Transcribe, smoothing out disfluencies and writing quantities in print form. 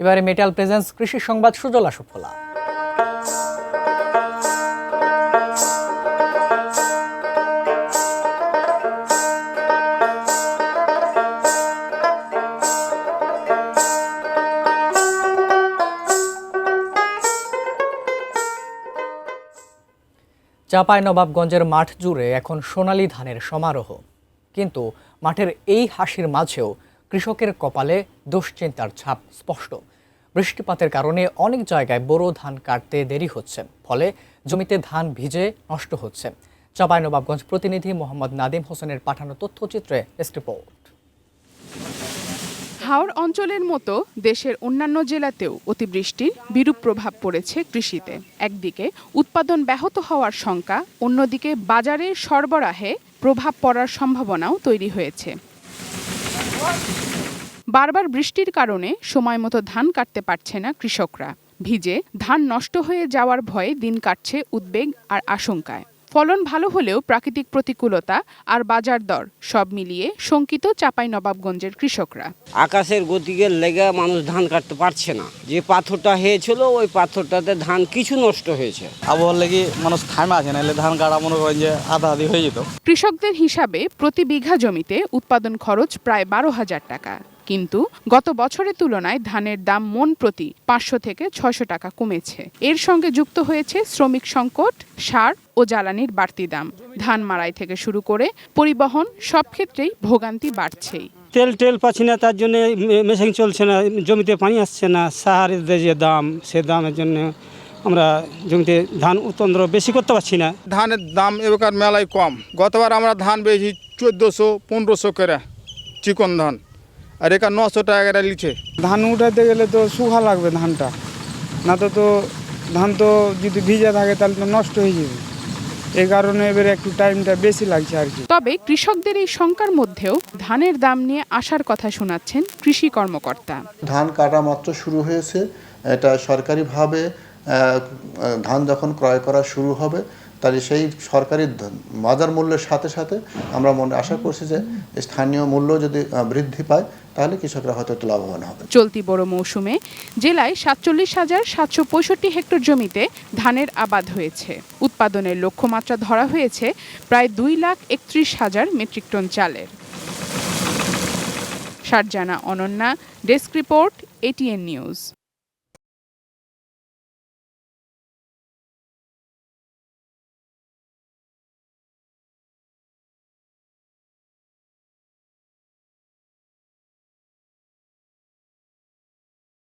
এবারে metal presence কৃষি সংবাদ সুজলা সুফলা। চাঁপাইনবাবগঞ্জের মাঠ জুড়ে এখন সোনালী ধানের সমারোহ, কিন্তু মাঠের এই হাসির মাঝেও কৃষকের কপালে দুশ্চিন্তার ছাপ স্পষ্ট। বৃষ্টিপাতের কারণে অনেক জায়গায় বোরো ধান কাটতে দেরি হচ্ছে, ফলে জমিতে ধান ভিজে নষ্ট হচ্ছে। চাঁপাইনবাবগঞ্জ প্রতিনিধি মোহাম্মদ নাদিম হোসেনের পাঠানো তথ্যচিত্রে রিপোর্ট। হাওর অঞ্চলের মতো দেশের অন্যান্য জেলাতেও অতিবৃষ্টির বিরূপ প্রভাব পড়েছে কৃষিতে। একদিকে উৎপাদন ব্যাহত হওয়ার শঙ্কা, অন্যদিকে বাজারের সরবরাহে প্রভাব পড়ার সম্ভাবনাও তৈরি হয়েছে। বারবার বৃষ্টির কারণে সময় মতো ধান কাটতে পারছে না কৃষকরা। ভিজে ধান নষ্ট হয়ে যাওয়ার ভয়ে দিন কাটছে উদ্বেগ আর আশঙ্কায়। ফলন ভালো হলেও প্রাকৃতিক প্রতিকূলতা আর বাজার দর সব মিলিয়ে শঙ্কিত চাঁপাইনবাবগঞ্জের কৃষকরা। আকাশের গতিকে লেগে মানুষ ধান কাটতে পারছে না। যে পাথরটা হয়েছিল ওই পাথরটাতে ধান কিছু নষ্ট হয়েছে। আবহাওয়ার লেগে মানুষ থামে আছে, নাহলে ধান কাটা মনে করেন যে আধা আধি হয়ে যেত। কৃষকদের হিসাবে প্রতি বিঘা জমিতে উৎপাদন খরচ প্রায় 12,000 টাকা, কিন্তু গত বছরের তুলনায় ধানের দাম মন প্রতি 500 থেকে 600 টাকা কমেছে। এর সঙ্গে যুক্ত হয়েছে শ্রমিক সংকট, সার ও জ্বালানির বাড়তি দাম। ধান মাড়াই থেকে শুরু করে পরিবহন সব ক্ষেত্রেই ভোগান্তি বাড়ছেই। তেল পাচ্ছি না, তার জন্য মেশিন চলছে না, জমিতে পানি আসছে না। সাহারের যে দাম, সে দামের জন্য আমরা জমিতে ধান উৎপন্ন বেশি করতে পারছি না। ধানের দাম এবার মেলায় কম। গতবার আমরা ধান পেয়েছি 1400-1500 করে চিকন ধান, আর এখানে 900 টাকা করে লিখে। ধান উঠাতে গেলে তো শুকা লাগবে ধানটা, না তো ধান তো যদি ভিজা থাকে তাহলে তো নষ্ট হয়ে যাবে। এই কারণে এবারে একটু টাইমটা বেশি লাগছে আর কি। তবে কৃষকদের এই শঙ্কার মধ্যেও ধানের দাম নিয়ে আশার কথা শোনাচ্ছেন কৃষি কর্মকর্তা। ধান কাটা মাত্র শুরু হয়েছে, এটা সরকারিভাবে ধান যখন ক্রয় করা শুরু হবে, তাহলে সেই সরকারি বাজার মূল্যের সাথে সাথে আমরা আশা করছি যে স্থানীয় মূল্য যদি বৃদ্ধি পায় তাহলে কৃষকরা হয়তো একটু লাভবান হবে। চলতি বড় মৌসুমে জেলায় 47,765 হেক্টর জমিতে ধানের আবাদ হয়েছে। উৎপাদনের লক্ষ্যমাত্রা ধরা হয়েছে প্রায় 2,31,000 মেট্রিক টন চালের। Sharjana Ananya, desk report, ATN news.